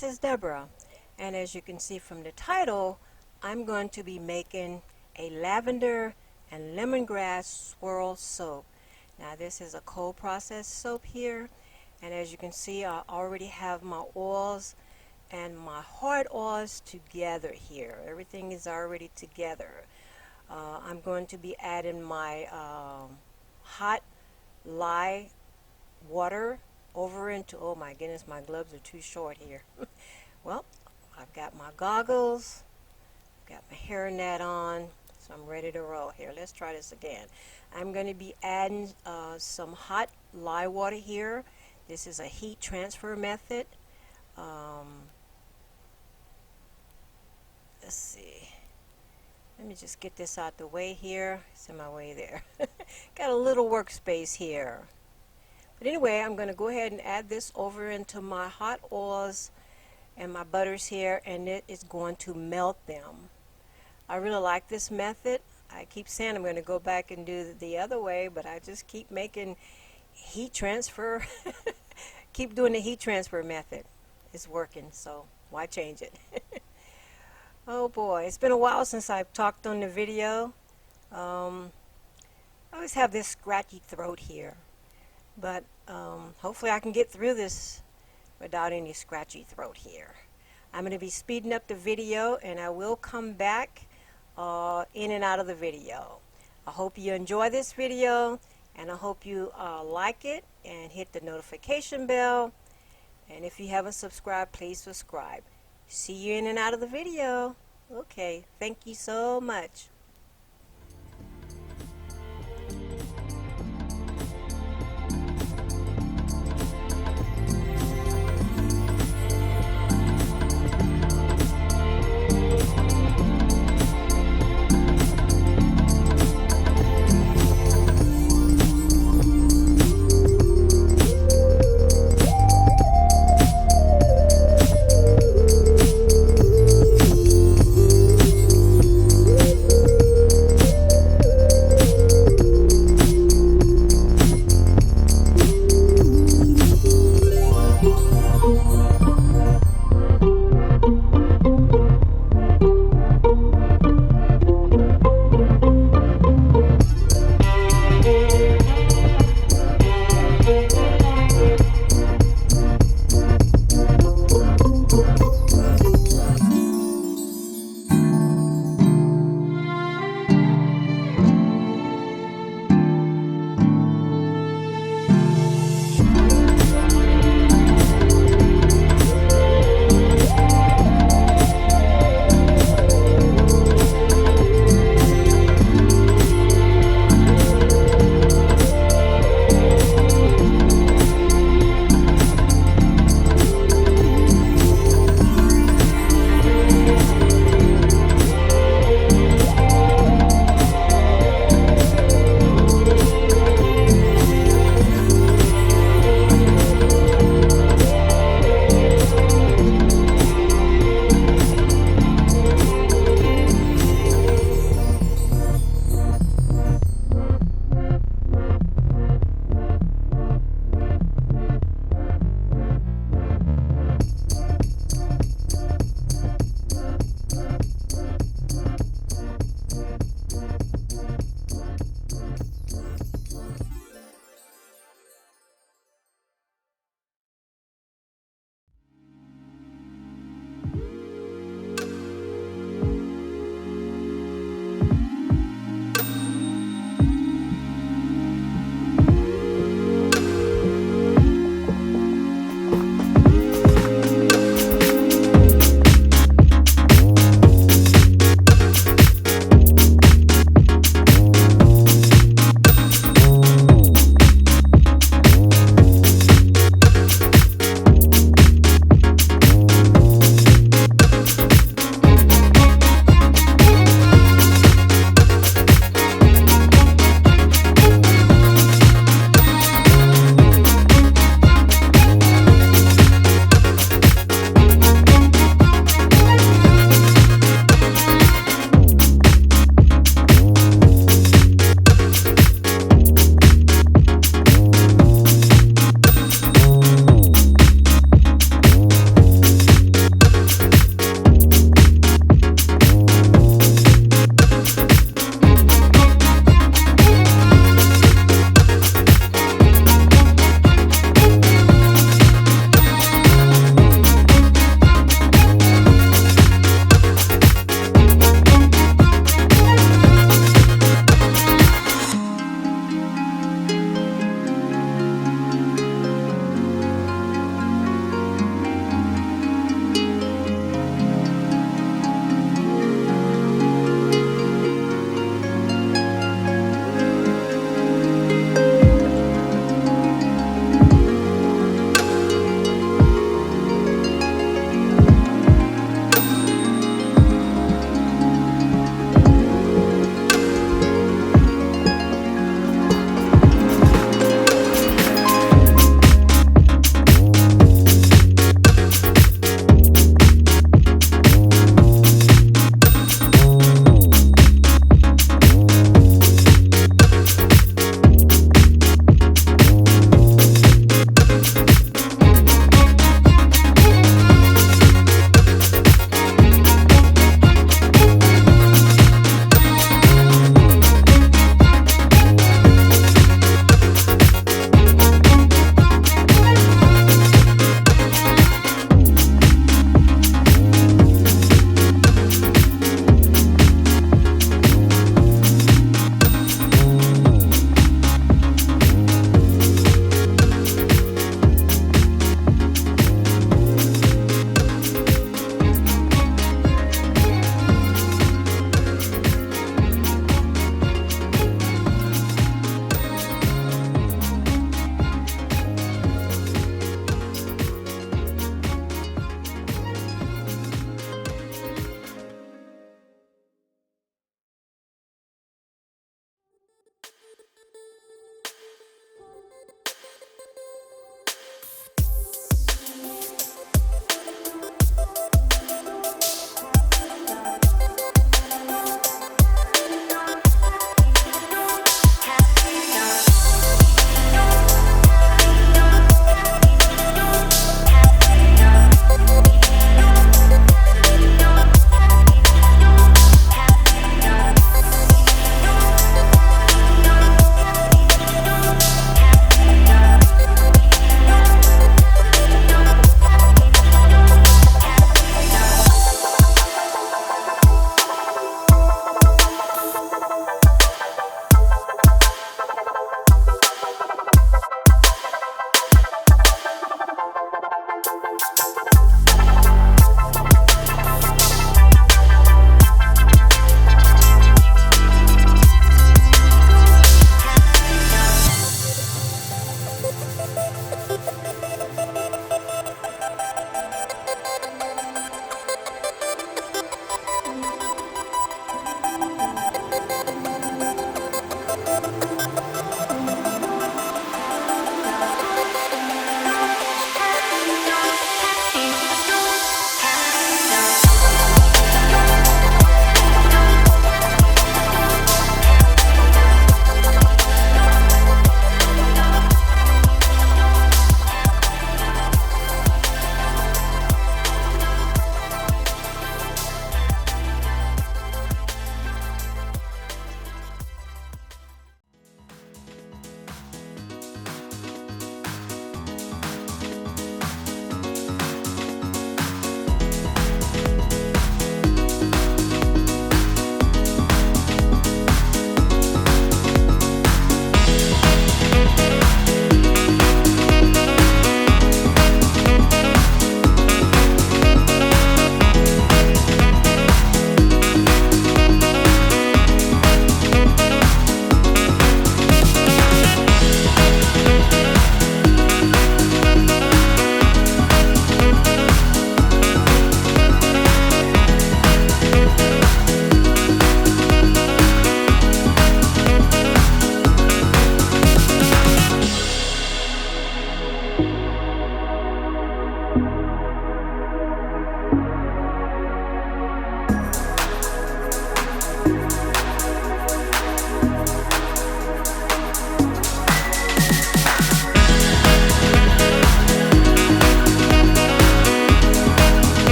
this is Deborah, and as you can see from the title, I'm going to be making a lavender and lemongrass swirl soap. Now this is a cold processed soap here, and as you can see, I already have my oils and my hard oils together here. Everything is already together. I'm going to be adding my hot lye water over into, oh my goodness, my gloves are too short here. Well, I've got my goggles, got my hairnet on, so I'm ready to roll here. Let's try this again. I'm going to be adding some hot lye water here. This is a heat transfer method. Let's see. Let me just get this out the way here. It's in my way there. Got a little workspace here. But anyway, I'm going to go ahead and add this over into my hot oils and my butters here, and it is going to melt them. I really like this method. I keep saying I'm going to go back and do the other way, but I just keep making heat transfer. Keep doing the heat transfer method. It's working, so why change it? Oh boy, it's been a while since I've talked on the video. I always have this scratchy throat here, but hopefully I can get through this without any scratchy throat here. I'm going to be speeding up the video, and I will come back in and out of the video. I hope you enjoy this video, and I hope you like it and hit the notification bell, and if you haven't subscribed, please subscribe. See you in and out of the video. Okay, thank you so much.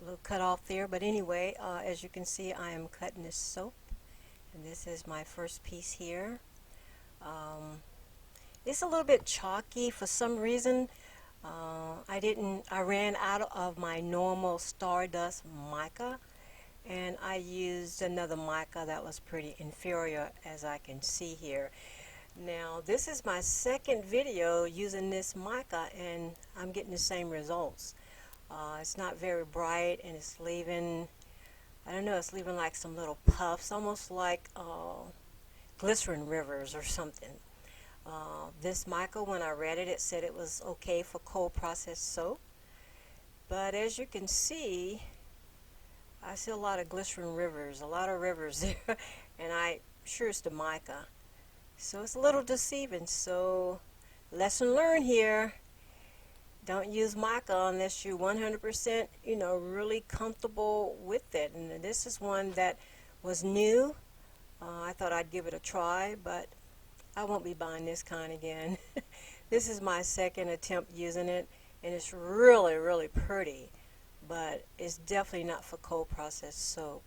little cut off there, but anyway, as you can see, I am cutting this soap, and this is my first piece here. It's a little bit chalky for some reason. I ran out of my normal Stardust mica, and I used another mica that was pretty inferior, as I can see here. Now, this is my second video using this mica, and I'm getting the same results. It's not very bright, and it's leaving, I don't know, it's leaving like some little puffs, almost like glycerin rivers or something. This mica, when I read it, it said it was okay for cold processed soap. But as you can see, I see a lot of glycerin rivers, a lot of rivers there, and I'm sure it's the mica. So it's a little deceiving. So lesson learned here. Don't use mica unless you're 100%, really comfortable with it. And this is one that was new. I thought I'd give it a try, but I won't be buying this kind again. This is my second attempt using it, and it's really, really pretty, but it's definitely not for cold processed soap.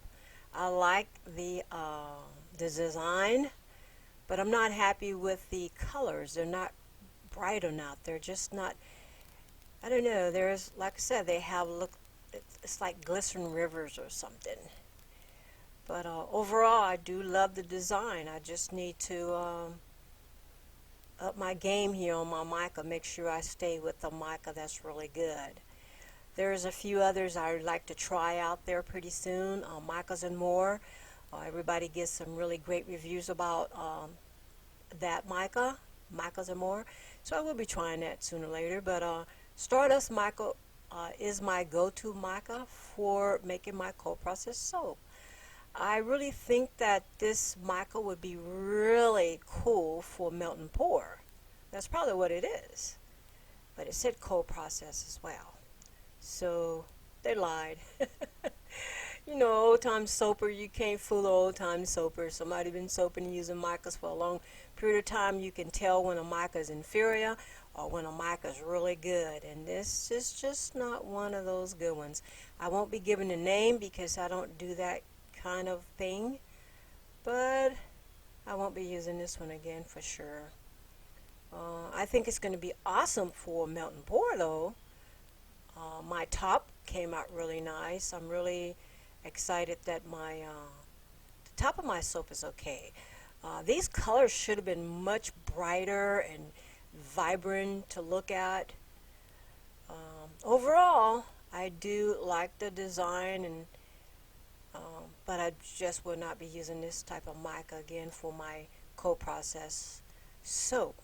I like the design, but I'm not happy with the colors. They're not bright enough. They're just not, I don't know, there's, like I said, they have, it's like glycerin rivers or something. But overall, I do love the design. I just need to up my game here on my mica, make sure I stay with the mica that's really good. There's a few others I would like to try out there pretty soon, Micas and More. Everybody gives some really great reviews about that Micas and More. So I will be trying that sooner or later. But Stardust mica is my go-to mica for making my cold processed soap. I really think that this mica would be really cool for melt and pour. That's probably what it is. But it said cold process as well. So they lied. Old time soaper, you can't fool the old time soaper. Somebody been soaping and using micas for a long period of time. You can tell when a mica is inferior or when a mica is really good. And this is just not one of those good ones. I won't be giving a name because I don't do that kind of thing, but I won't be using this one again for sure. I think it's going to be awesome for melt and pour though. My top came out really nice. I'm really excited that the top of my soap is okay. These colors should have been much brighter and vibrant to look at. Overall, I do like the design, and but I just will not be using this type of mica again for my cold process soap.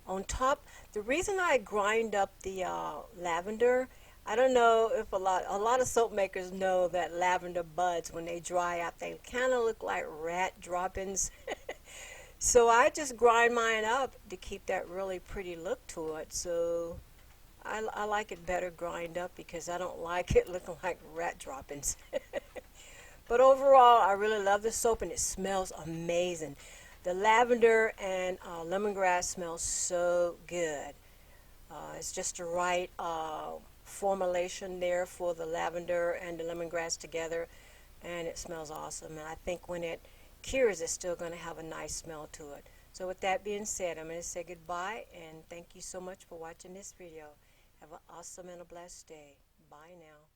On top, the reason I grind up the lavender, I don't know if a lot of soap makers know that lavender buds, when they dry out, they kind of look like rat droppings. So I just grind mine up to keep that really pretty look to it. So I like it better grind up because I don't like it looking like rat droppings. But overall, I really love the soap, and it smells amazing. The lavender and lemongrass smells so good. It's just the right formulation there for the lavender and the lemongrass together, and it smells awesome. And I think when it cures, it's still going to have a nice smell to it. So with that being said, I'm going to say goodbye, and thank you so much for watching this video. Have an awesome and a blessed day. Bye now.